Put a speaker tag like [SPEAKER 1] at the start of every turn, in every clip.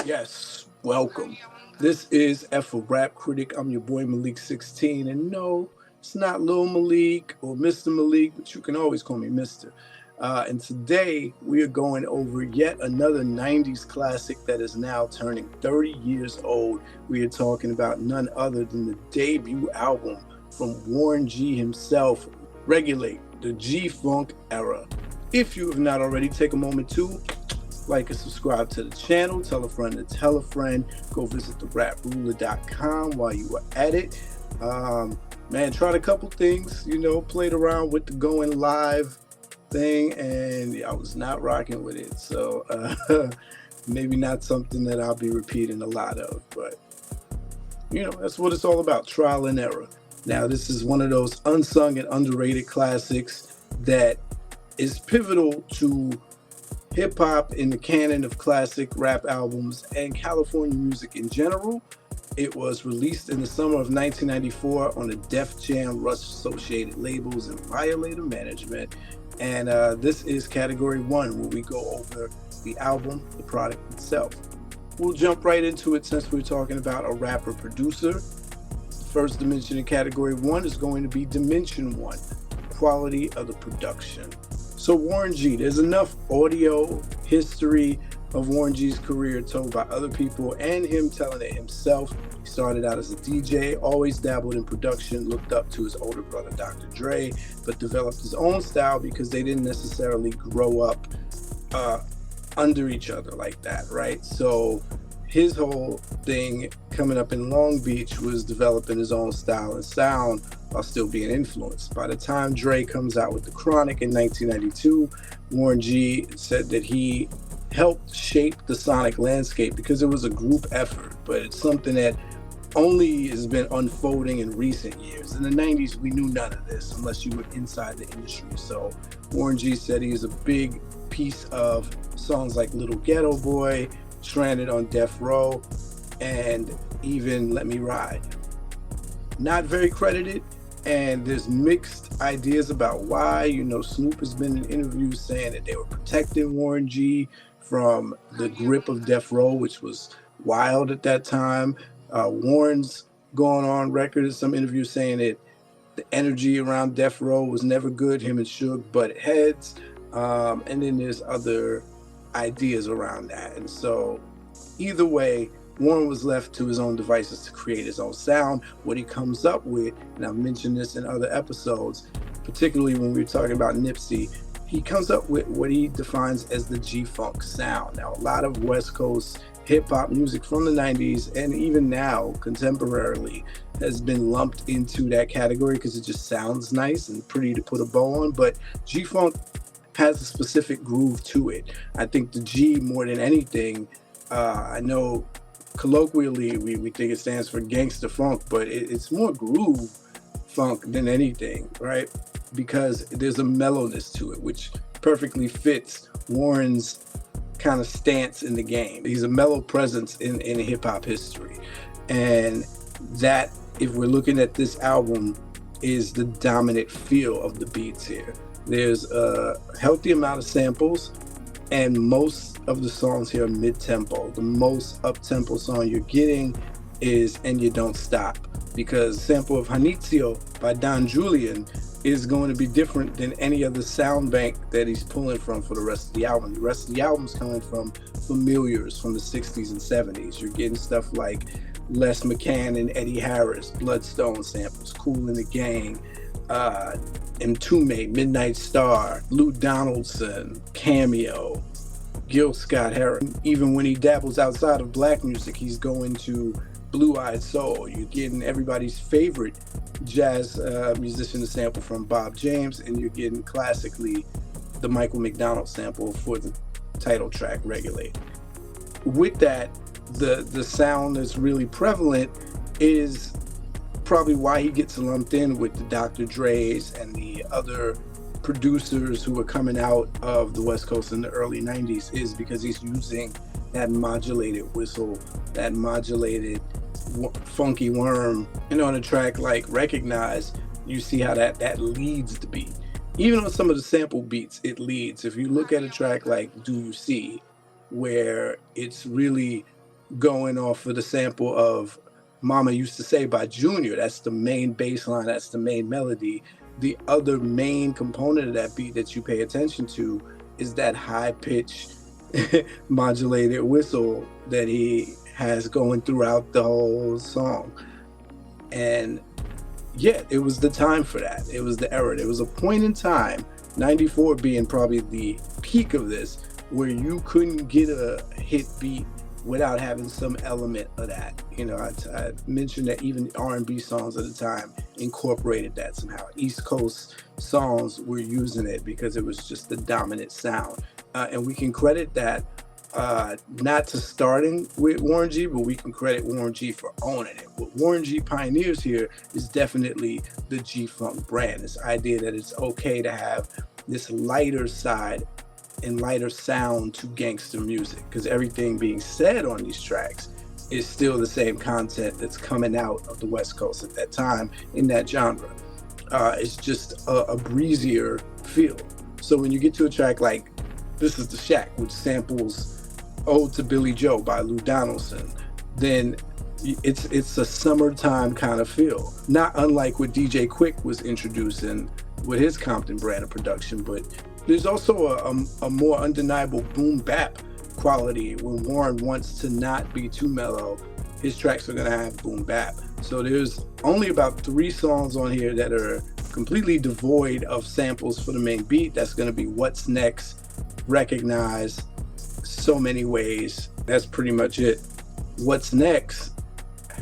[SPEAKER 1] Yes, welcome. This is F for Rap Critic. I'm your boy Malik 16. And no, it's not Lil Malik or Mr. Malik, but you can always call me Mr. And today we are going over yet another 90s classic that is now turning 30 years old. We are talking about none other than the debut album from Warren G himself, Regulate, the G Funk era. If you have not already, take a moment to like and subscribe to the channel, tell a friend to tell a friend, go visit theraproller.com while you are at it. Man, tried a couple things, played around with the going live thing, and I was not rocking with it. So maybe not something that I'll be repeating a lot of, but that's what it's all about, trial and error. Now, this is one of those unsung and underrated classics that is pivotal to hip hop in the canon of classic rap albums and California music in general. It was released in the summer of 1994 on the Def Jam Rush Associated labels and Violator Management. And this is category 1, where we go over the album, the product itself. We'll jump right into it since we're talking about a rapper producer. First dimension in category 1 is going to be Dimension 1, quality of the production. So Warren G, there's enough audio history of Warren G's career told by other people and him telling it himself. He started out as a DJ, always dabbled in production, looked up to his older brother Dr. Dre, but developed his own style because they didn't necessarily grow up under each other like that, right? So his whole thing coming up in Long Beach was developing his own style and sound while still being influenced. By the time Dre comes out with The Chronic in 1992, Warren G said that he helped shape the sonic landscape because it was a group effort, but it's something that only has been unfolding in recent years. In the 90s, we knew none of this unless you were inside the industry. So Warren G said he is a big piece of songs like Little Ghetto Boy, Stranded on Death Row, and even Let Me Ride. Not very credited, and there's mixed ideas about why. Snoop has been in interviews saying that they were protecting Warren G from the grip of Death Row, which was wild at that time. Warren's going on record in some interviews saying that the energy around Death Row was never good. Him and Suge butted heads. And then there's other ideas around that. And so either way, Warren was left to his own devices to create his own sound. What he comes up with, and I've mentioned this in other episodes, particularly when we were talking about Nipsey, he comes up with what he defines as the G-Funk sound. Now, a lot of West Coast hip-hop music from the 90s and even now, contemporarily, has been lumped into that category because it just sounds nice and pretty to put a bow on. But G-Funk has a specific groove to it. I think the G, more than anything, I know colloquially we think it stands for gangster funk, but it's more groove funk than anything, right? Because there's a mellowness to it, which perfectly fits Warren's kind of stance in the game. He's a mellow presence in hip-hop history. And that, if we're looking at this album, is the dominant feel of the beats here. There's a healthy amount of samples, and most of the songs here are mid-tempo. The most up-tempo song you're getting is And You Don't Stop, because sample of Janitzio by Don Julian is going to be different than any other sound bank that he's pulling from for the rest of the album. The rest of the album's coming from familiars from the 60s and 70s. You're getting stuff like Les McCann and Eddie Harris, Bloodstone samples, Kool and the Gang, Mtume, Midnight Star, Lou Donaldson, Cameo, Gil Scott-Heron. Even when he dabbles outside of black music, he's going to Blue-Eyed Soul. You're getting everybody's favorite jazz musician to sample from Bob James, and you're getting classically the Michael McDonald sample for the title track Regulate. With that, the sound that's really prevalent is probably why he gets lumped in with the Dr. Dre's and the other producers who were coming out of the West Coast in the early 90s, is because he's using that modulated whistle, that modulated funky worm. On a track like Recognize, you see how that leads the beat. Even on some of the sample beats, it leads. If you look at a track like Do You See, where it's really going off of the sample of Mama Used to Say by Junior. That's the main bass line, that's the main melody. The other main component of that beat that you pay attention to is that high pitch modulated whistle that he has going throughout the whole song. And yeah, it was the time for that. It was the era. There was a point in time, 94 being probably the peak of this, where you couldn't get a hit beat without having some element of that. You know, I mentioned that even R&B songs at the time incorporated that somehow. East Coast songs were using it because it was just the dominant sound. And we can credit that not to starting with Warren G, but we can credit Warren G for owning it. What Warren G pioneers here is definitely the G-Funk brand. This idea that it's okay to have this lighter side and lighter sound to gangster music, because everything being said on these tracks is still the same content that's coming out of the West Coast at that time in that genre. It's just a breezier feel. So when you get to a track like This Is the Shack, which samples Ode to Billy Joe by Lou Donaldson, then it's a summertime kind of feel. Not unlike what DJ Quick was introducing with his Compton brand of production, but there's also a more undeniable boom bap quality when Warren wants to not be too mellow. His tracks are gonna have boom bap. So there's only about 3 songs on here that are completely devoid of samples for the main beat. That's gonna be What's Next, Recognize, So Many Ways. That's pretty much it. What's Next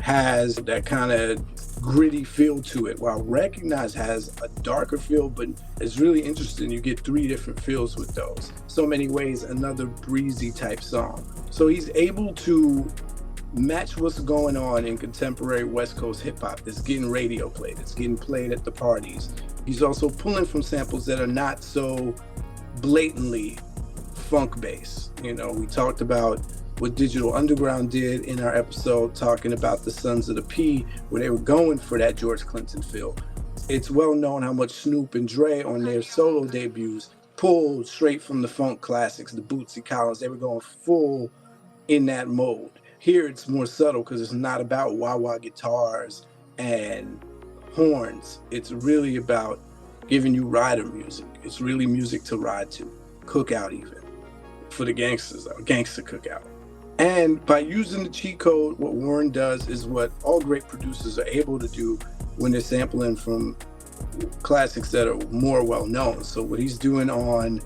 [SPEAKER 1] has that kind of gritty feel to it, while Recognize has a darker feel, but it's really interesting. You get 3 different feels with those. So Many Ways, another breezy type song. So he's able to match what's going on in contemporary West Coast hip hop that's getting radio played, it's getting played at the parties. He's also pulling from samples that are not so blatantly funk based. You know, we talked about what Digital Underground did in our episode talking about the Sons of the P, where they were going for that George Clinton feel. It's well known how much Snoop and Dre on their solo debuts pulled straight from the funk classics, the Bootsy Collins. They were going full in that mode. Here it's more subtle because it's not about wah-wah guitars and horns. It's really about giving you rider music. It's really music to ride to, cookout even, for the gangsters, a gangster cookout. And by using the cheat code, what Warren does is what all great producers are able to do when they're sampling from classics that are more well known. So what he's doing on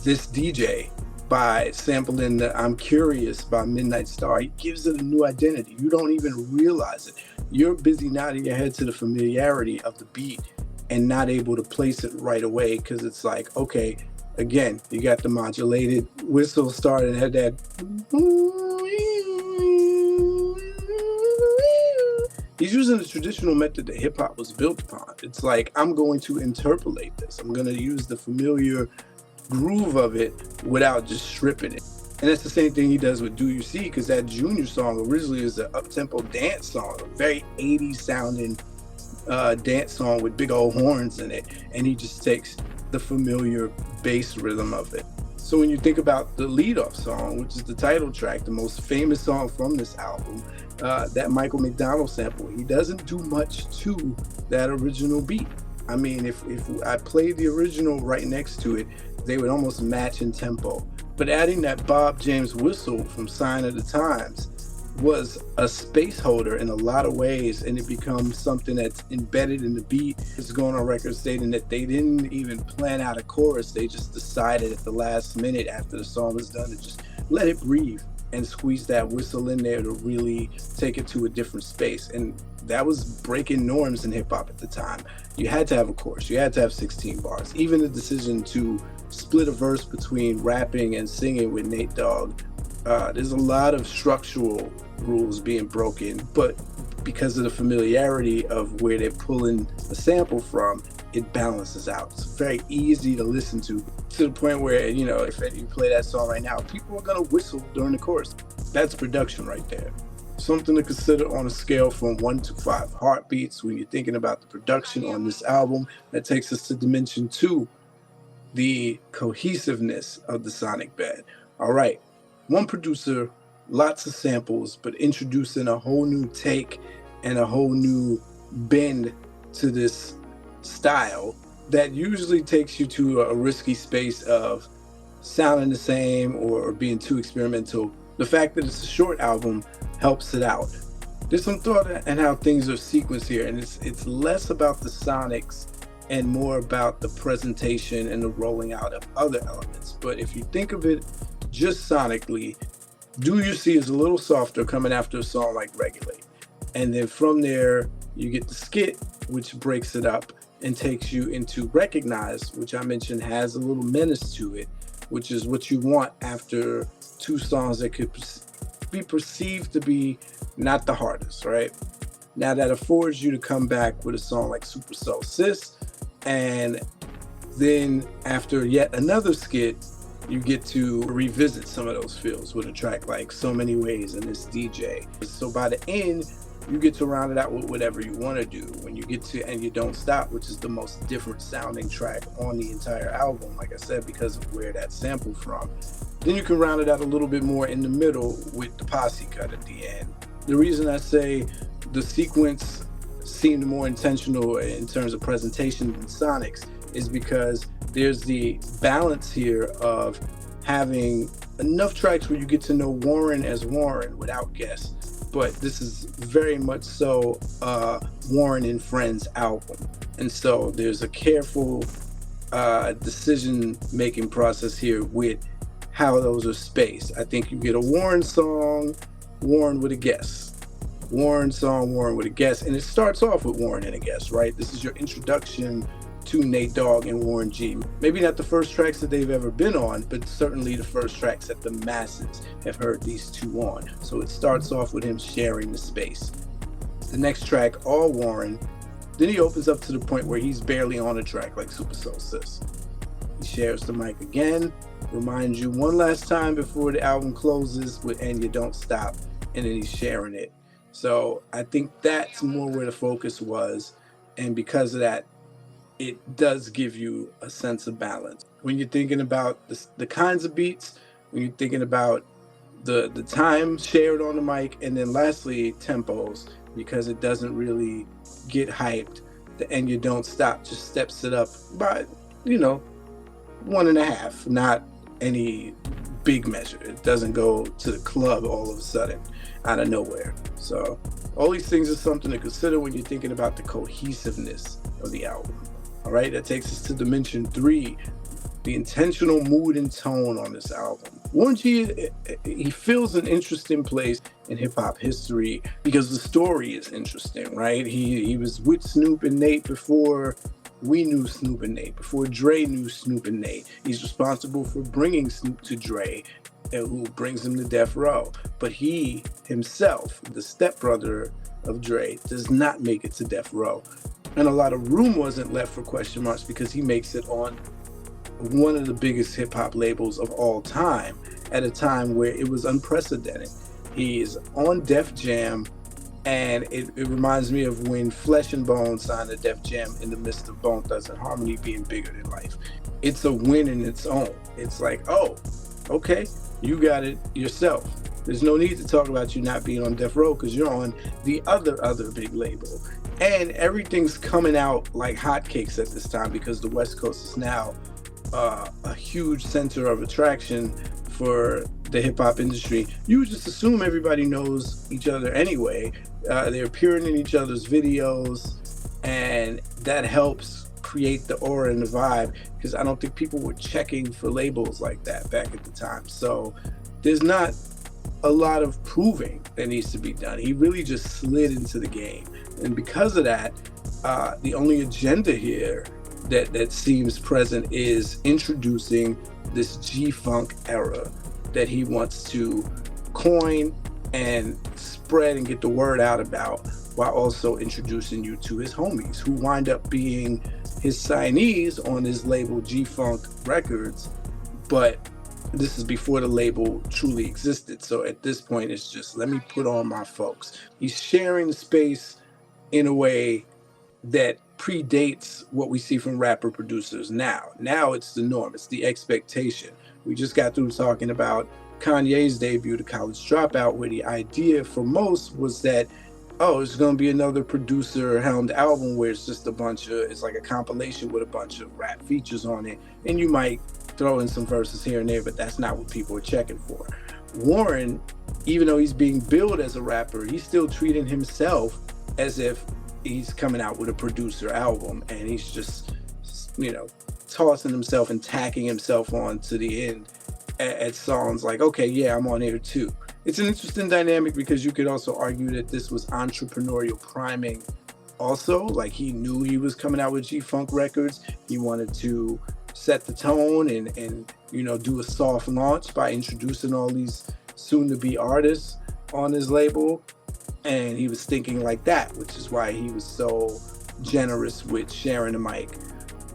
[SPEAKER 1] This DJ by sampling the I'm Curious by Midnight Star, he gives it a new identity. You don't even realize it. You're busy nodding your head to the familiarity of the beat and not able to place it right away, because it's like, okay, again, you got the modulated whistle starting at that. He's using the traditional method that hip hop was built upon. It's like, I'm going to interpolate this. I'm going to use the familiar groove of it without just stripping it. And that's the same thing he does with Do You See, because that Junior song originally is an up-tempo dance song, a very 80s sounding dance song with big old horns in it. And he just takes the familiar bass rhythm of it. So when you think about the lead-off song, which is the title track, the most famous song from this album, that Michael McDonald sample, he doesn't do much to that original beat. I mean, if I played the original right next to it, they would almost match in tempo. But adding that Bob James whistle from Sign of the Times was a space holder in a lot of ways, and it becomes something that's embedded in the beat. It's going on record stating that they didn't even plan out a chorus. They just decided at the last minute after the song was done to just let it breathe and squeeze that whistle in there to really take it to a different space. And that was breaking norms in hip hop at the time. You had to have a chorus, you had to have 16 bars. Even the decision to split a verse between rapping and singing with Nate Dogg, there's a lot of structural rules being broken, but because of the familiarity of where they're pulling the sample from, it balances out. It's very easy to listen to the point where, you know, if you play that song right now, people are gonna whistle during the chorus. That's production right there. Something to consider on a scale from 1 to 5 heartbeats when you're thinking about the production on this album. That takes us to dimension 2, the cohesiveness of the sonic bed. All right, one producer lots of samples, but introducing a whole new take and a whole new bend to this style that usually takes you to a risky space of sounding the same or being too experimental. The fact that it's a short album helps it out. There's some thought in how things are sequenced here, and it's less about the sonics and more about the presentation and the rolling out of other elements. But if you think of it just sonically, Do You See is a little softer coming after a song like Regulate. And then from there, you get the skit, which breaks it up and takes you into Recognize, which I mentioned has a little menace to it, which is what you want after two songs that could be perceived to be not the hardest, right? Now that affords you to come back with a song like Super Soul Sis, and then after yet another skit, you get to revisit some of those feels with a track like So Many Ways and This DJ. So by the end, you get to round it out with whatever you want to do. When you get to And You Don't Stop, which is the most different sounding track on the entire album, like I said, because of where that sampled from, then you can round it out a little bit more in the middle with the posse cut at the end. The reason I say the sequence seemed more intentional in terms of presentation than sonics is because there's the balance here of having enough tracks where you get to know Warren as Warren without guests. But this is very much so a Warren and Friends album. And so there's a careful decision-making process here with how those are spaced. I think you get a Warren song, Warren with a guest. Warren song, Warren with a guest. And it starts off with Warren and a guest, right? This is your introduction to Nate Dogg and Warren G. Maybe not the first tracks that they've ever been on, but certainly the first tracks that the masses have heard these two on. So it starts off with him sharing the space. The next track, all Warren, then he opens up to the point where he's barely on a track like Super Soul Sis. He shares the mic again, reminds you one last time before the album closes with And You Don't Stop, and then he's sharing it. So I think that's more where the focus was, and because of that, it does give you a sense of balance. When you're thinking about the kinds of beats, when you're thinking about the time shared on the mic, and then lastly, tempos, because it doesn't really get hyped. The And You Don't Stop just steps it up by, 1.5, not any big measure. It doesn't go to the club all of a sudden out of nowhere. So all these things are something to consider when you're thinking about the cohesiveness of the album. All right, that takes us to dimension 3, the intentional mood and tone on this album. Warren G, he fills an interesting place in hip-hop history because the story is interesting, right? He was with Snoop and Nate before we knew Snoop and Nate, before Dre knew Snoop and Nate. He's responsible for bringing Snoop to Dre, who brings him to Death Row. But he himself, the stepbrother of Dre, does not make it to Death Row. And a lot of room wasn't left for question marks because he makes it on one of the biggest hip hop labels of all time at a time where it was unprecedented. He's on Def Jam, and it reminds me of when Flesh and Bone signed to Def Jam in the midst of Bone Thugs and Harmony being bigger than life. It's a win in its own. It's like, oh, okay, you got it yourself. There's no need to talk about you not being on Death Row because you're on the other big label. And everything's coming out like hotcakes at this time because the West Coast is now a huge center of attraction for the hip-hop industry. You just assume everybody knows each other anyway. They're appearing in each other's videos, and that helps create the aura and the vibe because I don't think people were checking for labels like that back at the time. So there's not a lot of proving that needs to be done. He really just slid into the game. And because of that, the only agenda here that seems present is introducing this G-Funk era that he wants to coin and spread and get the word out about, while also introducing you to his homies who wind up being his signees on his label G-Funk Records. But this is before the label truly existed. So at this point, it's just, let me put on my folks. He's sharing space in a way that predates what we see from rapper producers now. Now it's the norm. It's the expectation. We just got through talking about Kanye's debut, The College Dropout, where the idea for most was that, oh, it's going to be another producer helmed album where it's just it's like a compilation with a bunch of rap features on it. And you might throw in some verses here and there, but that's not what people are checking for. Warren, even though he's being billed as a rapper, he's still treating himself as if he's coming out with a producer album, and he's just, tossing himself and tacking himself on to the end at songs like, okay, yeah, I'm on here too. It's an interesting dynamic because you could also argue that this was entrepreneurial priming also. Like, he knew he was coming out with G-Funk Records. He wanted to set the tone and do a soft launch by introducing all these soon-to-be artists on his label. And he was thinking like that, which is why he was so generous with sharing the mic.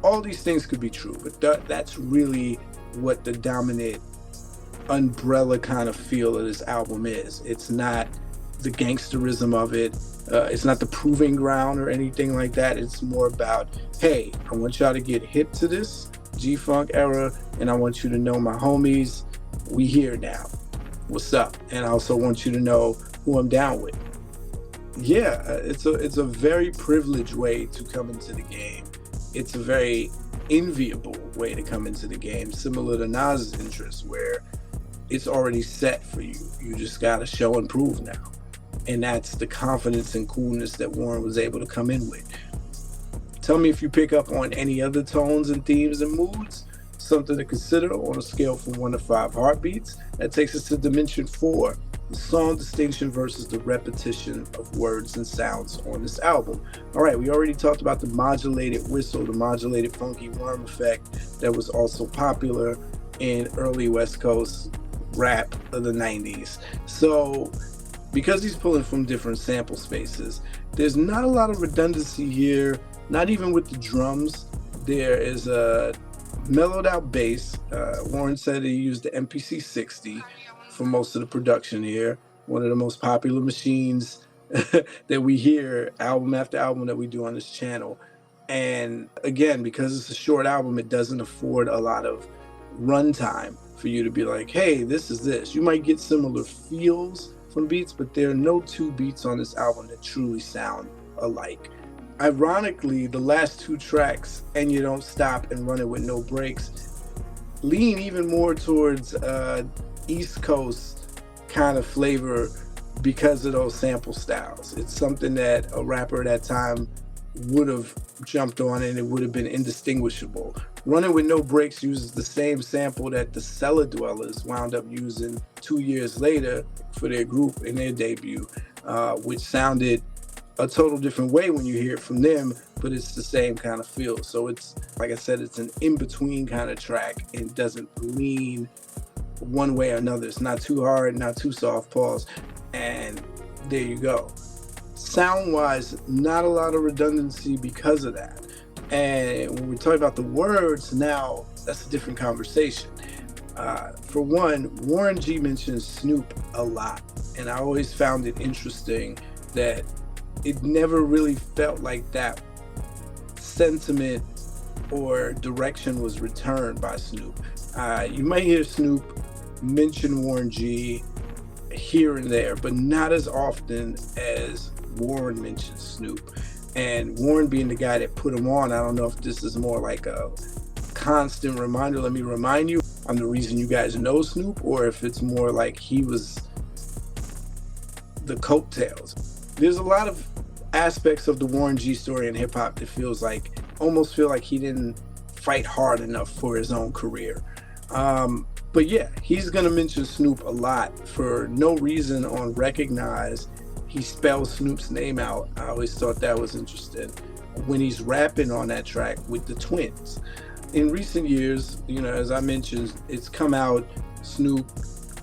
[SPEAKER 1] All these things could be true, but that's really what the dominant umbrella kind of feel of this album is. It's not the gangsterism of it. It's not the proving ground or anything like that. It's more about, hey, I want y'all to get hip to this G-Funk era, and I want you to know, my homies, we here now. What's up? And I also want you to know who I'm down with. Yeah, it's a very privileged way to come into the game. It's a very enviable way to come into the game, similar to Nas's interest, where it's already set for you. You just gotta show and prove now. And that's the confidence and coolness that Warren was able to come in with. Tell me if you pick up on any other tones and themes and moods. Something to consider on a scale from 1 to 5 heartbeats. That takes us to dimension 4. The song distinction versus the repetition of words and sounds on this album. All right, we already talked about the modulated whistle, the modulated funky worm effect that was also popular in early West Coast rap of the 90s. So because he's pulling from different sample spaces, there's not a lot of redundancy here, not even with the drums. There is a mellowed out bass. Warren said he used the MPC 60 for most of the production here. One of the most popular machines that we hear album after album that we do on this channel. And again, because it's a short album, it doesn't afford a lot of runtime for you to be like, hey, this is this. You might get similar feels from beats, but there are no two beats on this album that truly sound alike. Ironically, the last two tracks, And You Don't Stop and Running With No Breaks, lean even more towards East Coast kind of flavor because of those sample styles. It's something that a rapper at that time would have jumped on, and it would have been indistinguishable. Running With No Breaks uses the same sample that the Cellar Dwellers wound up using 2 years later for their group in their debut, which sounded a total different way when you hear it from them, but it's the same kind of feel. So it's, like I said, it's an in-between kind of track and doesn't lean one way or another. It's not too hard, not too soft, pause, and there you go. Sound-wise, not a lot of redundancy because of that. And when we talk about the words, now that's a different conversation. For one, Warren G mentions Snoop a lot, and I always found it interesting that it never really felt like that sentiment or direction was returned by Snoop. You might hear Snoop mention Warren G here and there, but not as often as Warren mentions Snoop. And Warren being the guy that put him on, I don't know if this is more like a constant reminder, let me remind you, I'm the reason you guys know Snoop, or if it's more like he was the coattails. There's a lot of aspects of the Warren G story in hip hop that almost feel like he didn't fight hard enough for his own career. But yeah, he's gonna mention Snoop a lot for no reason on Recognize. He spells Snoop's name out. I always thought that was interesting when he's rapping on that track with the Twins. In recent years, as I mentioned, it's come out, Snoop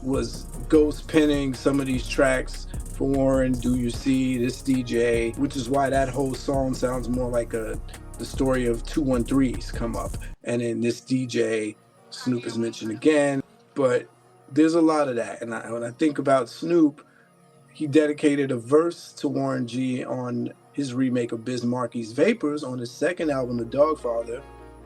[SPEAKER 1] was ghost penning some of these tracks for Warren, Do You See, This DJ, which is why that whole song sounds more like the story of 213's come up. And then This DJ, Snoop is mentioned again, but there's a lot of that. And when I think about Snoop, he dedicated a verse to Warren G on his remake of Biz Markie's Vapors on his second album, The Dogfather.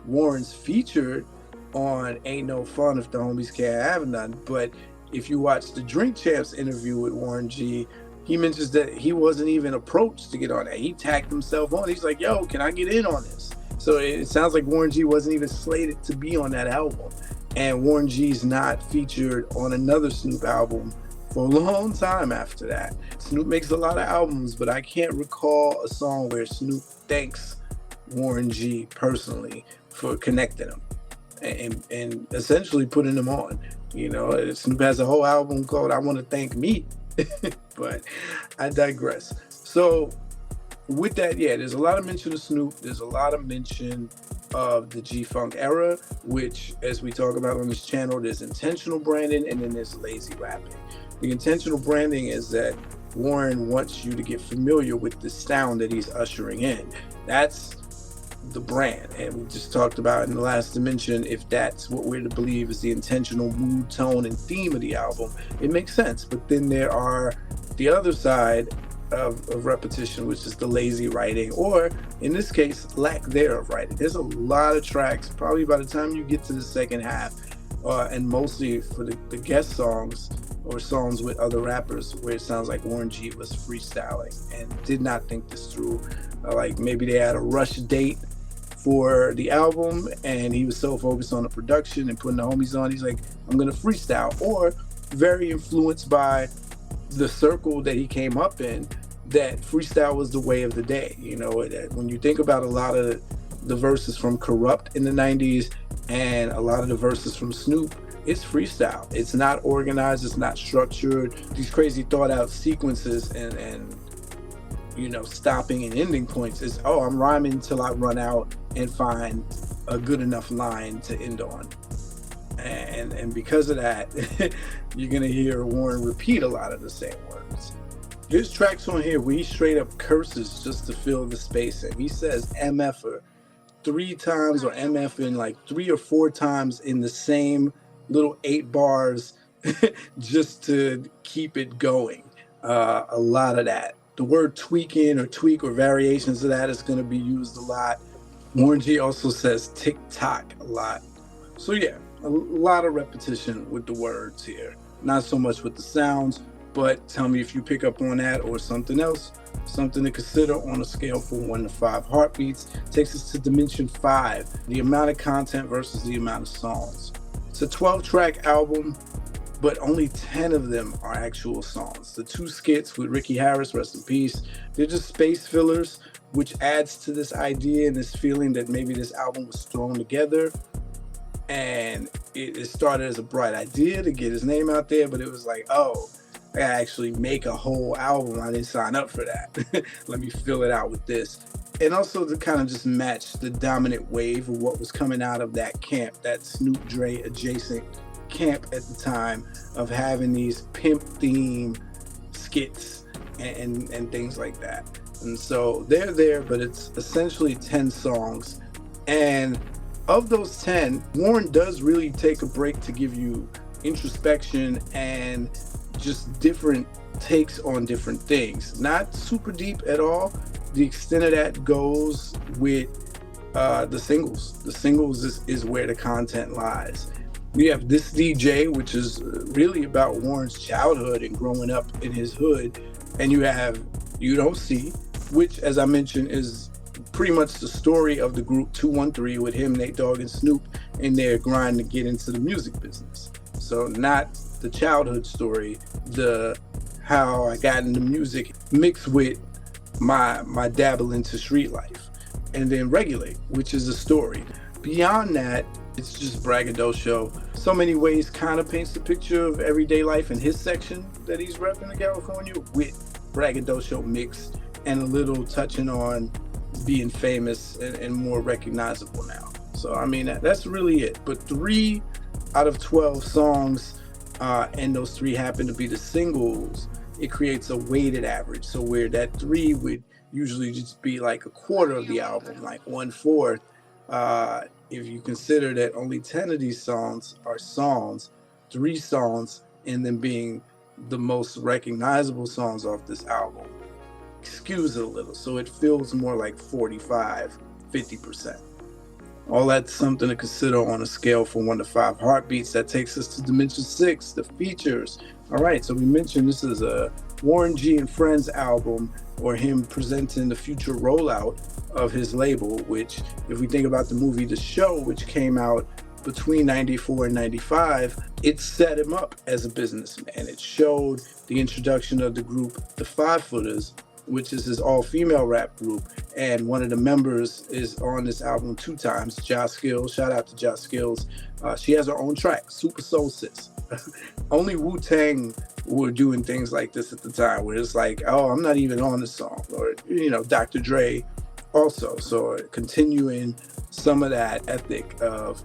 [SPEAKER 1] Warren's featured on Ain't No Fun If the Homies Can't Have None, but if you watch the Drink Champs interview with Warren G, he mentions that he wasn't even approached to get on it. He tacked himself on. He's like, yo, can I get in on this? So it sounds like Warren G wasn't even slated to be on that album. And Warren G's not featured on another Snoop album for a long time after that. Snoop makes a lot of albums, but I can't recall a song where Snoop thanks Warren G personally for connecting him and essentially putting him on. You know, Snoop has a whole album called I Want to Thank Me, but I digress. So with that, yeah, there's a lot of mention of Snoop. There's a lot of mention of the G-Funk era, which, as we talk about on this channel, there's intentional branding and then there's lazy rapping. The intentional branding is that Warren wants you to get familiar with the sound that he's ushering in. That's the brand. And we just talked about in the last dimension, if that's what we're to believe is the intentional mood, tone, and theme of the album, it makes sense. But then there are the other side of repetition, which is the lazy writing, or in this case, lack thereof writing. There's a lot of tracks, probably by the time you get to the second half, and mostly for the guest songs or songs with other rappers, where it sounds like Warren G was freestyling and did not think this through. Like maybe they had a rush date for the album and he was so focused on the production and putting the homies on, he's like, I'm gonna freestyle. Or very influenced by the circle that he came up in, that freestyle was the way of the day. You know, when you think about a lot of the verses from Corrupt in the 90s and a lot of the verses from Snoop, it's freestyle. It's not organized, it's not structured. These crazy thought out sequences and you know, stopping and ending points is, oh, I'm rhyming until I run out and find a good enough line to end on. And because of that, you're gonna hear Warren repeat a lot of the same words. There's tracks on here where he straight up curses just to fill the space in. He says MFer 3 times, or MFing like 3 or 4 times in the same little 8 bars just to keep it going. A lot of that. The word tweaking or tweak or variations of that is going to be used a lot. Warren G also says tick-tock a lot. So yeah, a lot of repetition with the words here. Not so much with the sounds, but tell me if you pick up on that or something else. Something to consider on a scale from 1 to 5 heartbeats. Takes us to dimension 5, the amount of content versus the amount of songs. It's a 12-track album, but only 10 of them are actual songs. The 2 skits with Ricky Harris, rest in peace, they're just space fillers, which adds to this idea and this feeling that maybe this album was thrown together and it started as a bright idea to get his name out there, but it was like, oh, I gotta actually make a whole album. I didn't sign up for that. Let me fill it out with this. And also to kind of just match the dominant wave of what was coming out of that camp, that Snoop Dre adjacent camp at the time, of having these pimp theme skits and things like that. And so they're there, but it's essentially 10 songs. And of those 10, Warren does really take a break to give you introspection and just different takes on different things. Not super deep at all. The extent of that goes with the singles. The singles is where the content lies. We have This DJ, which is really about Warren's childhood and growing up in his hood. And you have You Don't See, which, as I mentioned, is pretty much the story of the group 213 with him, Nate Dogg, and Snoop in their grind to get into the music business. So not the childhood story, the how I got into music mixed with my dabble into street life. And then Regulate, which is a story. Beyond that, it's just braggadocio. So Many Ways kind of paints the picture of everyday life in his section that he's repping in California, with braggadocio mixed and a little touching on being famous and more recognizable now. So I mean, that's really it. But 3 out of 12 songs, and those 3 happen to be the singles, it creates a weighted average. So where that 3 would usually just be like a quarter of the album, like 1/4, if you consider that only 10 of these songs are songs, 3 songs, and them being the most recognizable songs off this album, skews it a little. So it feels more like 45, 50%. All that's something to consider on a scale from 1 to 5 heartbeats. That takes us to Dimension 6, the features. All right, so we mentioned this is a Warren G and Friends album, or him presenting the future rollout of his label, which, if we think about the movie The Show, which came out between 94 and 95, it set him up as a businessman. It showed the introduction of the group The Five Footers, which is his all-female rap group, and one of the members is on this album 2 times, Josh Skills. Shout out to Josh Skills. She has her own track, Super Soul Sis. Only Wu-Tang were doing things like this at the time, where it's like, oh, I'm not even on the song, or Dr. Dre also. So continuing some of that ethic of,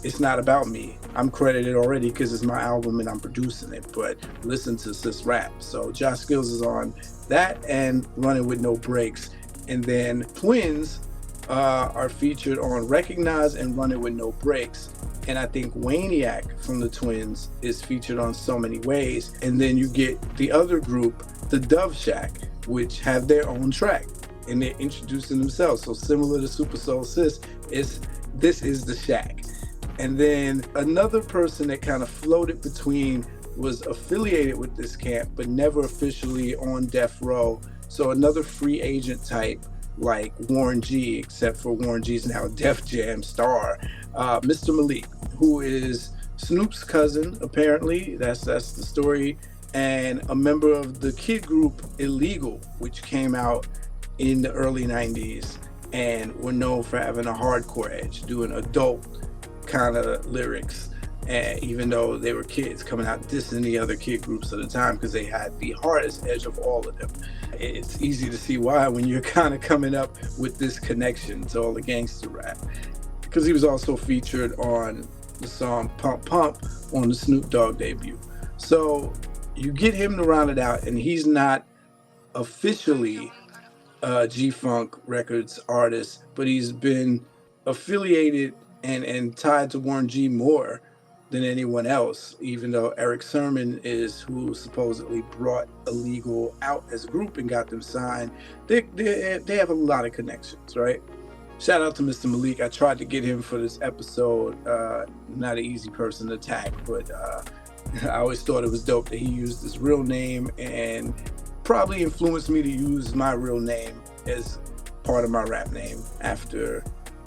[SPEAKER 1] it's not about me. I'm credited already because it's my album and I'm producing it, but listen to sis rap. So Josh Skills is on that and Running With No Breaks. And then Twins are featured on Recognize and Running With No Breaks. And I think Waniac from the Twins is featured on So Many Ways. And then you get the other group, the Dove Shack, which have their own track and they're introducing themselves. So similar to Super Soul Sis, this is the Shack. And then another person that kind of floated between, was affiliated with this camp, but never officially on death row. So another free agent type like Warren G, except for Warren G's now Def Jam star, Mr. Malik, who is Snoop's cousin, apparently. That's the story. And a member of the kid group Illegal, which came out in the early 90s and were known for having a hardcore edge, doing adult kind of lyrics, and even though they were kids coming out dissing the other kid groups at the time, because they had the hardest edge of all of them. It's easy to see why when you're kind of coming up with this connection to all the gangster rap, because he was also featured on the song Pump Pump on the Snoop Dogg debut. So you get him to round it out, and he's not officially a G-Funk Records artist, but he's been affiliated and tied to Warren G more than anyone else, even though Eric Sermon is who supposedly brought Illegal out as a group and got them signed. They have a lot of connections, right? Shout out to Mr. Malik. I tried to get him for this episode. Not an easy person to attack, but I always thought it was dope that he used his real name, and probably influenced me to use my real name as part of my rap name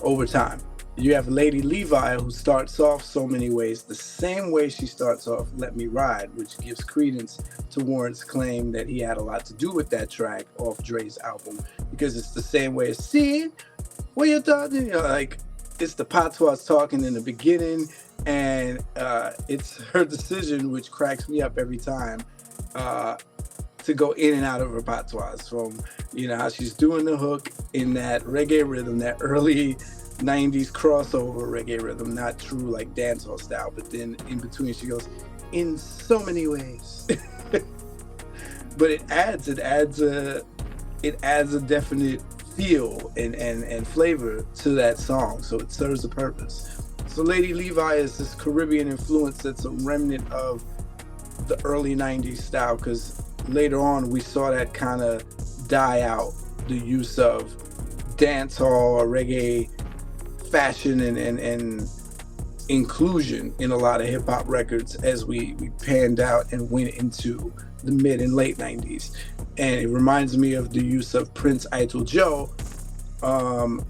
[SPEAKER 1] over time. You have Lady Levi, who starts off So Many Ways the same way she starts off Let Me Ride, which gives credence to Warren's claim that he had a lot to do with that track off Dre's album, because it's the same way as "See, what you talking?" Like, it's the patois talking in the beginning, and it's her decision, which cracks me up every time, to go in and out of her patois, from how she's doing the hook in that reggae rhythm, that early 90s crossover reggae rhythm, not true like dancehall style, but then in between she goes, "In so many ways." But it adds a definite feel and flavor to that song, so it serves a purpose. So Lady Levi is this Caribbean influence that's a remnant of the early 90s style, because later on we saw that kind of die out, the use of dancehall or reggae fashion and inclusion in a lot of hip-hop records as we panned out and went into the mid and late 90s. And it reminds me of the use of Prince Idol Joe on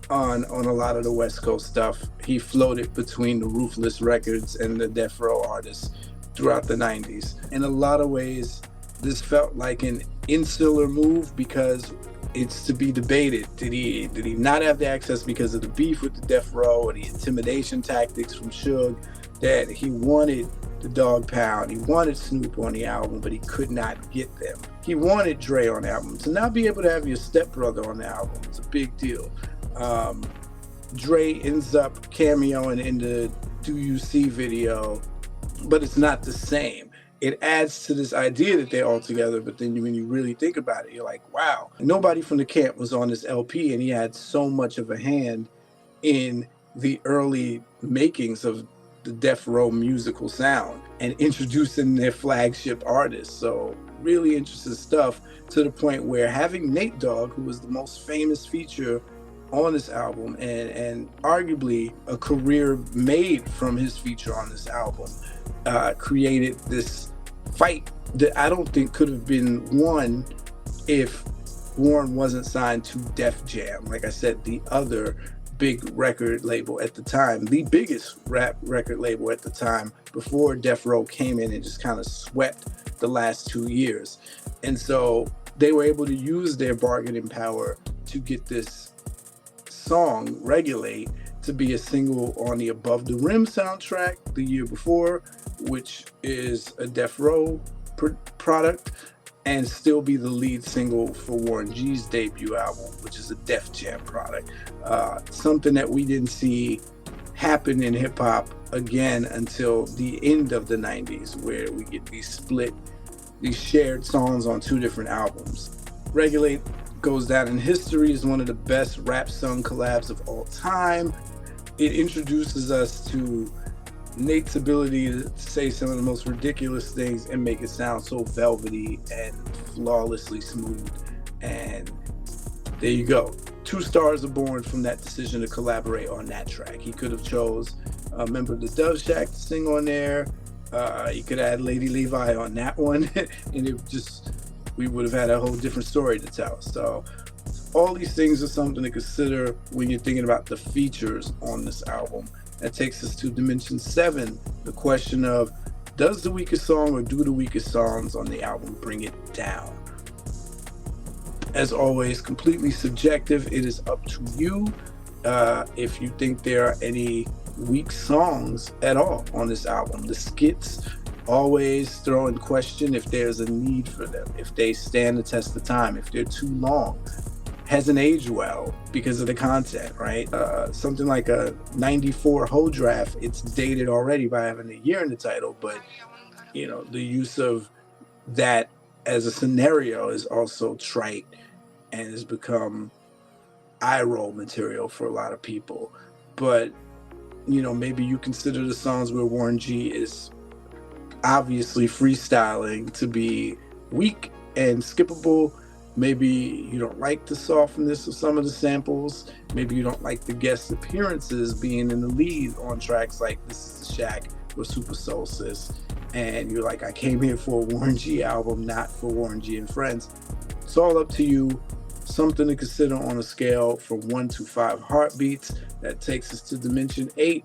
[SPEAKER 1] a lot of the West Coast stuff. He floated between the Ruthless Records and the Death Row artists throughout the 90s. In a lot of ways, this felt like an insular move, because it's to be debated. Did he not have the access because of the beef with the Death Row or the intimidation tactics from Suge, that he wanted the Dog Pound, he wanted Snoop on the album, but he could not get them. He wanted Dre on the album. To not be able to have your stepbrother on the album, it's a big deal. Dre ends up cameoing in the Do You See video, but it's not the same. It adds to this idea that they're all together, but then when you really think about it, you're like, wow, nobody from the camp was on this LP, and he had so much of a hand in the early makings of the Death Row musical sound and introducing their flagship artists. So really interesting stuff, to the point where having Nate Dogg, who was the most famous feature on this album, and arguably a career made from his feature on this album, created this fight that I don't think could have been won if Warren wasn't signed to Def Jam. Like I said, the other big record label at the time, the biggest rap record label at the time, before Death Row came in and just kind of swept the last 2 years. And so they were able to use their bargaining power to get this song, Regulate, to be a single on the Above the Rim soundtrack the year before, which is a Death Row product, and still be the lead single for Warren G's debut album, which is a Def Jam product. Something that we didn't see happen in hip hop again until the end of the 90s, where we get these shared songs on 2 different albums. Regulate goes down in history as one of the best rap song collabs of all time. It introduces us to Nate's ability to say some of the most ridiculous things and make it sound so velvety and flawlessly smooth. And there you go. 2 stars are born from that decision to collaborate on that track. He could have chose a member of the Dove Shack to sing on there. He could have had Lady Levi on that one, and we would have had a whole different story to tell. So all these things are something to consider when you're thinking about the features on this album. That takes us to Dimension 7, the question of, does the weakest song or do the weakest songs on the album bring it down? As always, completely subjective. It is up to you if you think there are any weak songs at all on this album. The skits always throw in question if there's a need for them, if they stand the test of time, if they're too long, hasn't aged well because of the content, right? Something like a 94 Ho Draft, it's dated already by having a year in the title, but the use of that as a scenario is also trite and has become eye roll material for a lot of people. But maybe you consider the songs where Warren G is obviously freestyling to be weak and skippable. Maybe you don't like the softness of some of the samples. Maybe you don't like the guest appearances being in the lead on tracks like This Is the Shack or Super Solstice. And you're like, I came here for a Warren G album, not for Warren G and Friends. It's all up to you. Something to consider on a scale from 1 to 5 heartbeats. That takes us to Dimension 8,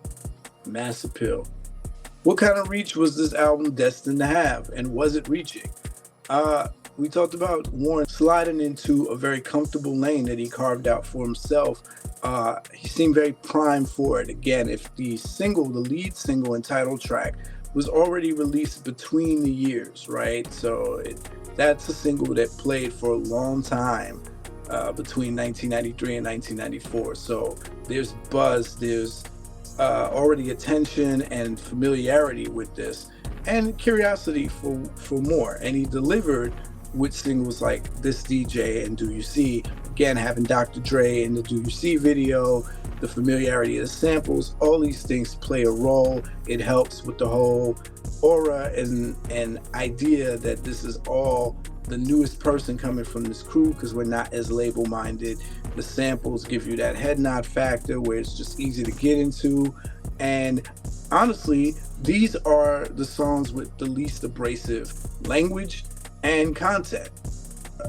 [SPEAKER 1] Mass Appeal. What kind of reach was this album destined to have, and was it reaching? We talked about Warren sliding into a very comfortable lane that he carved out for himself. He seemed very primed for it. Again, if the lead single Untitled track, was already released between the years, right? So that's a single that played for a long time between 1993 and 1994. So there's buzz, there's already attention and familiarity with this, and curiosity for more. And he delivered with singles like This DJ and Do You See. Again, having Dr. Dre in the Do You See video, the familiarity of the samples, all these things play a role. It helps with the whole aura and idea that this is all the newest person coming from this crew, because we're not as label minded. The samples give you that head nod factor where it's just easy to get into. And honestly, these are the songs with the least abrasive language and content.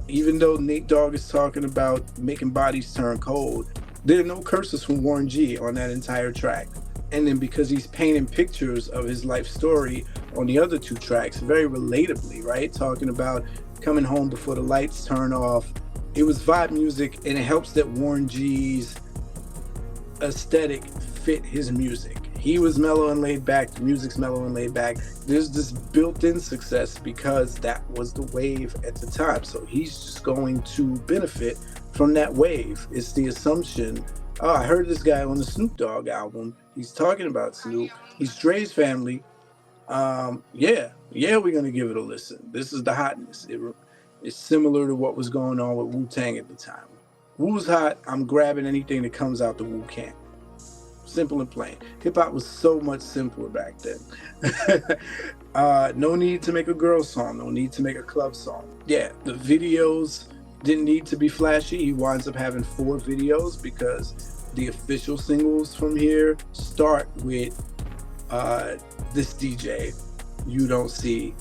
[SPEAKER 1] Even though Nate Dogg is talking about making bodies turn cold, there are no curses from Warren G on that entire track. And then because he's painting pictures of his life story on the other 2 tracks, very relatably, right? Talking about coming home before the lights turn off. It was vibe music, and it helps that Warren G's aesthetic fit his music. He was mellow and laid back, the music's mellow and laid back. There's this built-in success because that was the wave at the time. So he's just going to benefit from that wave. It's the assumption, oh, I heard this guy on the Snoop Dogg album. He's talking about Snoop. He's Dre's family. Yeah, we're going to give it a listen. This is the hotness. It's similar to what was going on with Wu-Tang at the time. Wu's hot, I'm grabbing anything that comes out the Wu camp. Simple and plain. Hip-hop was so much simpler back then. No need to make a girl song. No need to make a club song. Yeah, the videos didn't need to be flashy. He winds up having 4 videos because the official singles from here start with this DJ you don't see,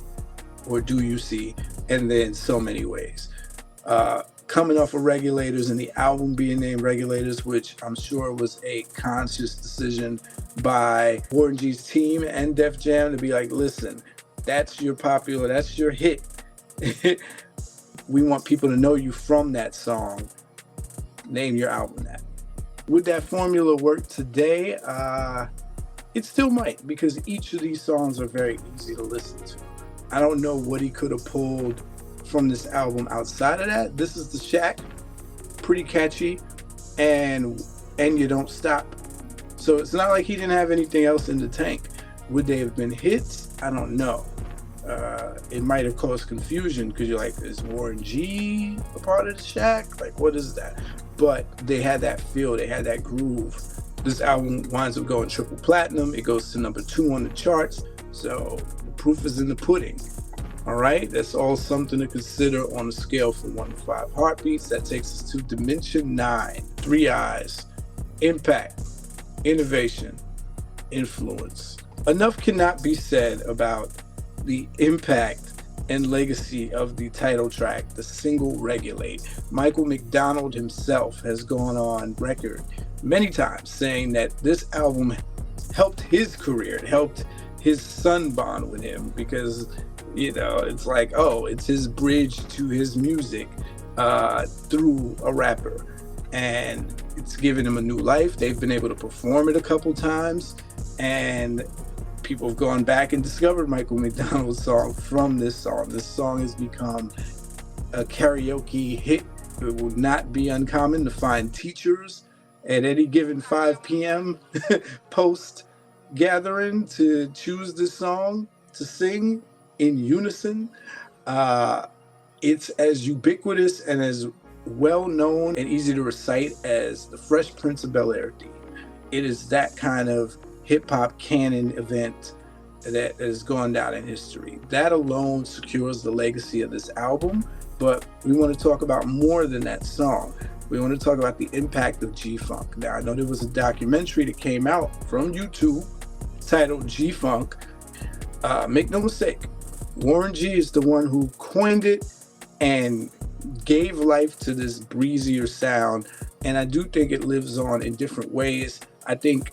[SPEAKER 1] or do you see, and then So Many Ways. Coming off of Regulators and the album being named Regulators, which I'm sure was a conscious decision by Warren G's team and Def Jam to be like, listen, that's your popular, that's your hit. We want people to know you from that song. Name your album that. Would that formula work today? It still might, because each of these songs are very easy to listen to. I don't know what he could have pulled from this album outside of that. This is the Shack, pretty catchy, and You Don't Stop. So it's not like he didn't have anything else in the tank. Would they have been hits? I don't know. It might have caused confusion because you're like, is Warren G a part of the Shack? Like, what is that? But they had that feel, they had that groove. This album winds up going triple platinum. It goes to number 2 on the charts. So the proof is in the pudding. All right, that's all something to consider on a scale from 1 to 5 heartbeats. That takes us to Dimension 9. 3 eyes, impact, innovation, influence. Enough cannot be said about the impact and legacy of the title track, the single Regulate. Michael McDonald himself has gone on record many times saying that this album helped his career. It helped his son bond with him because, you know, it's like, oh, it's his bridge to his music through a rapper. And it's given him a new life. They've been able to perform it a couple times. And people have gone back and discovered Michael McDonald's song from this song. This song has become a karaoke hit. It will not be uncommon to find teachers at any given 5 p.m. post gathering to choose this song to sing in unison. It's as ubiquitous and as well known and easy to recite as the Fresh Prince of Bel-Air theme. It is that kind of hip-hop canon event that has gone down in history. That alone secures the legacy of this album, but we want to talk about more than that song. We want to talk about the impact of G-Funk. Now, I know there was a documentary that came out from YouTube titled G-Funk. Make no mistake, Warren G is the one who coined it and gave life to this breezier sound, and I do think it lives on in different ways. I think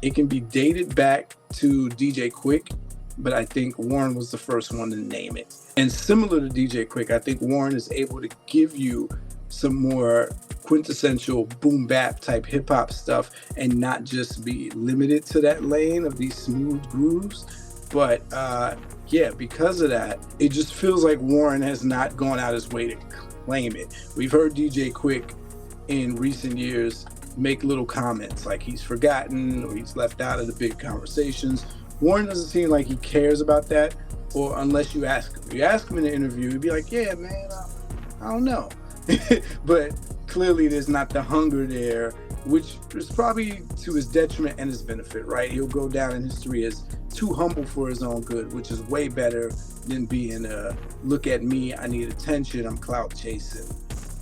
[SPEAKER 1] it can be dated back to DJ Quick, but I think Warren was the first one to name it. And similar to DJ Quick, I think Warren is able to give you some more quintessential boom bap type hip hop stuff and not just be limited to that lane of these smooth grooves. But yeah, because of that, it just feels like Warren has not gone out his way to claim it. We've heard DJ Quick in recent years make little comments like he's forgotten or he's left out of the big conversations. Warren doesn't seem like he cares about that, or unless you ask him. You ask him in an interview, he'd be like, yeah, man, I don't know. But clearly there's not the hunger there, which is probably to his detriment and his benefit, right? He'll go down in history as too humble for his own good, which is way better than being look at me, I need attention, I'm clout chasing,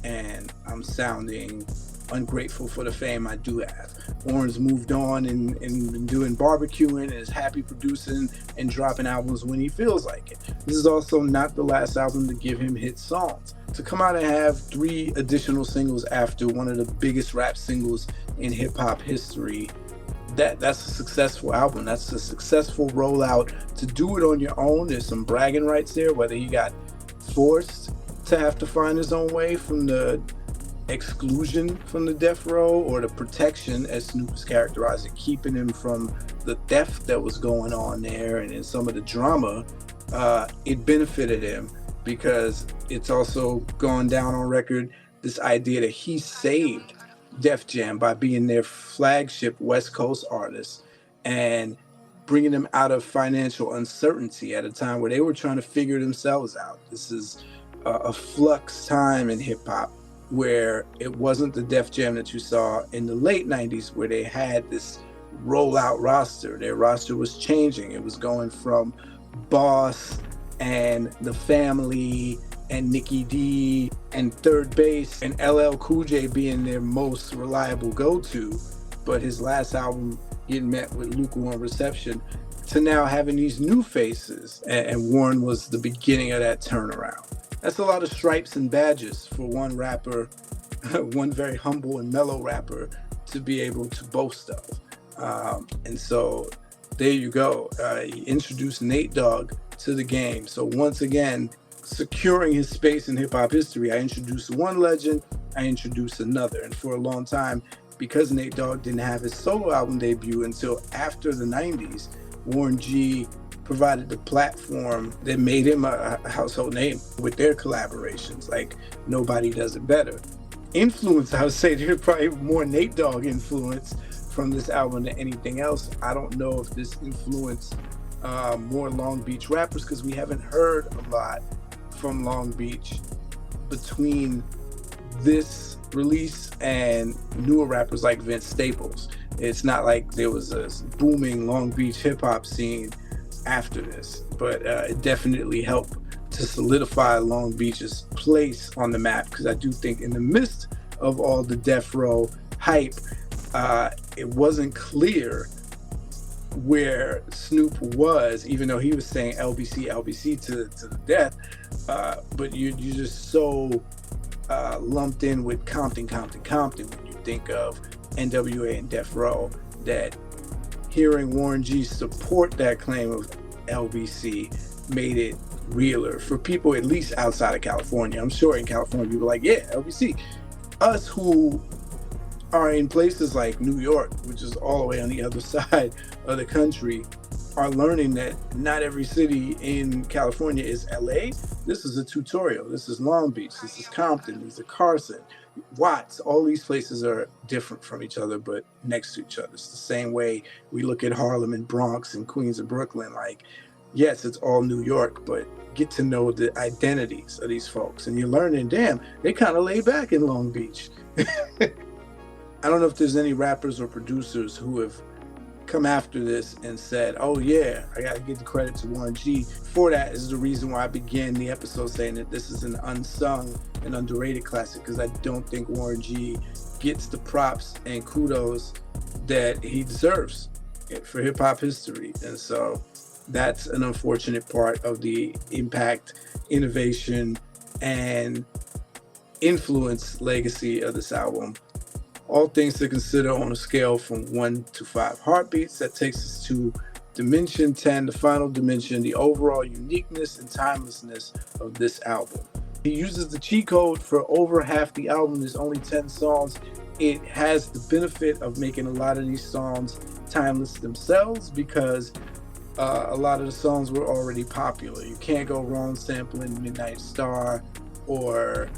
[SPEAKER 1] and I'm sounding ungrateful for the fame I do have. Warren's moved on and been doing barbecuing and is happy producing and dropping albums when he feels like it. This is also not the last album to give him hit songs. To come out and have 3 additional singles after one of the biggest rap singles in hip-hop history, that's a successful album. That's a successful rollout. To do it on your own, there's some bragging rights there, whether he got forced to have to find his own way from the exclusion from the death row or the protection, as Snoop has characterized it, keeping him from the theft that was going on there and in some of the drama. It benefited him because it's also gone down on record this idea that he saved Def Jam by being their flagship West Coast artist and bringing them out of financial uncertainty at a time where they were trying to figure themselves out. This is a flux time in hip hop where it wasn't the Def Jam that you saw in the late 90s where they had this rollout roster. Their roster was changing. It was going from Boss and The Family and Nikki D and Third Base and LL Cool J being their most reliable go-to, but his last album getting met with lukewarm reception, to now having these new faces, and Warren was the beginning of that turnaround. That's a lot of stripes and badges for one rapper, one very humble and mellow rapper, to be able to boast of. And so there you go. He introduced Nate Dogg to the game. So once again, securing his space in hip-hop history, I introduced one legend, I introduced another. And for a long time, because Nate Dogg didn't have his solo album debut until after the 90s, Warren G provided the platform that made him a household name with their collaborations. Like, nobody does it better. Influence, I would say there's probably more Nate Dogg influence from this album than anything else. I don't know if this influenced more Long Beach rappers, because we haven't heard a lot from Long Beach between this release and newer rappers like Vince Staples. It's not like there was a booming Long Beach hip-hop scene after this, but it definitely helped to solidify Long Beach's place on the map, because I do think in the midst of all the Death Row hype, it wasn't clear where Snoop was, even though he was saying LBC, LBC to the death, but you're just so lumped in with Compton when you think of NWA and Death Row, that hearing Warren G support that claim of LBC made it realer for people, at least outside of California. I'm sure in California people are like, yeah, LBC. Us who are in places like New York, which is all the way on the other side of the country, are learning that not every city in California is LA. This is a tutorial. This is Long Beach. This is Compton. This is Carson, Watts. All these places are different from each other, but next to each other. It's the same way we look at Harlem and Bronx and Queens and Brooklyn. Like, yes, it's all New York, but get to know the identities of these folks. And you're learning, damn, they kind of laid back in Long Beach. I don't know if there's any rappers or producers who have come after this and said, oh yeah, I gotta give the credit to Warren G. For that is the reason why I began the episode saying that this is an unsung and underrated classic, because I don't think Warren G gets the props and kudos that he deserves for hip hop history. And so that's an unfortunate part of the impact, innovation, and influence legacy of this album. All things to consider on a scale from 1 to 5 heartbeats. That takes us to Dimension 10, the final dimension, the overall uniqueness and timelessness of this album. He uses the cheat code for over half the album. There's only 10 songs. It has the benefit of making a lot of these songs timeless themselves, because a lot of the songs were already popular. You can't go wrong sampling Midnight Star or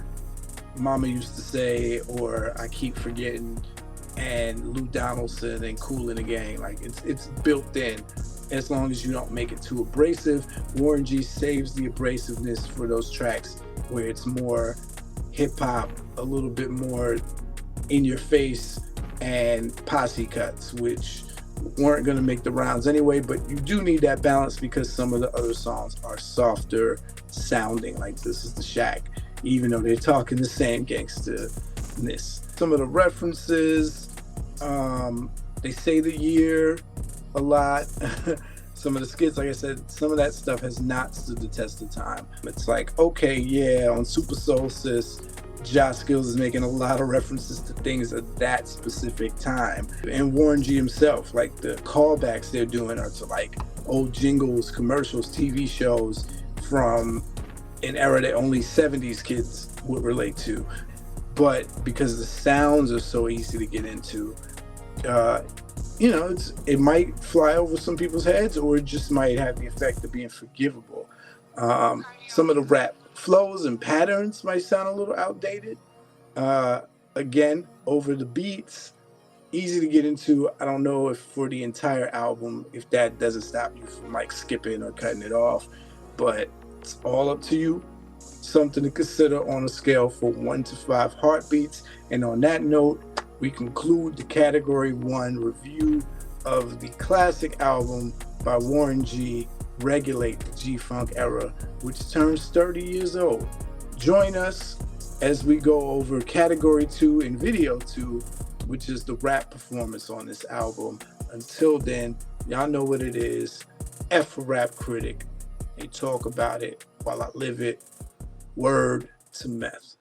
[SPEAKER 1] Mama Used to Say or I Keep Forgetting and Lou Donaldson and Kool and the Gang. Like, it's built in, as long as you don't make it too abrasive. Warren G saves the abrasiveness for those tracks where it's more hip hop, a little bit more in your face, and posse cuts, which weren't going to make the rounds anyway. But you do need that balance, because some of the other songs are softer sounding. Like, This Is the Shack, even though they're talking the same gangster-ness. Some of the references, they say the year a lot. Some of the skits, like I said, some of that stuff has not stood the test of time. It's like, okay, yeah, on Super Solstice, Josh Skills is making a lot of references to things at that specific time. And Warren G himself, like, the callbacks they're doing are to like old jingles, commercials, TV shows from an era that only 70s kids would relate to. But because the sounds are so easy to get into, it might fly over some people's heads, or it just might have the effect of being forgivable. Some of the rap flows and patterns might sound a little outdated. Again, over the beats, easy to get into. I don't know if for the entire album, if that doesn't stop you from like skipping or cutting it off, but it's all up to you. Something to consider on a scale from 1 to 5 heartbeats. And on that note, we conclude the Category 1 review of the classic album by Warren G, Regulate, the G-Funk Era, which turns 30 years old. Join us as we go over category 2 and video 2, which is the rap performance on this album. Until then, y'all know what it is. F for Rap Critic. They talk about it while I live it. Word to meth.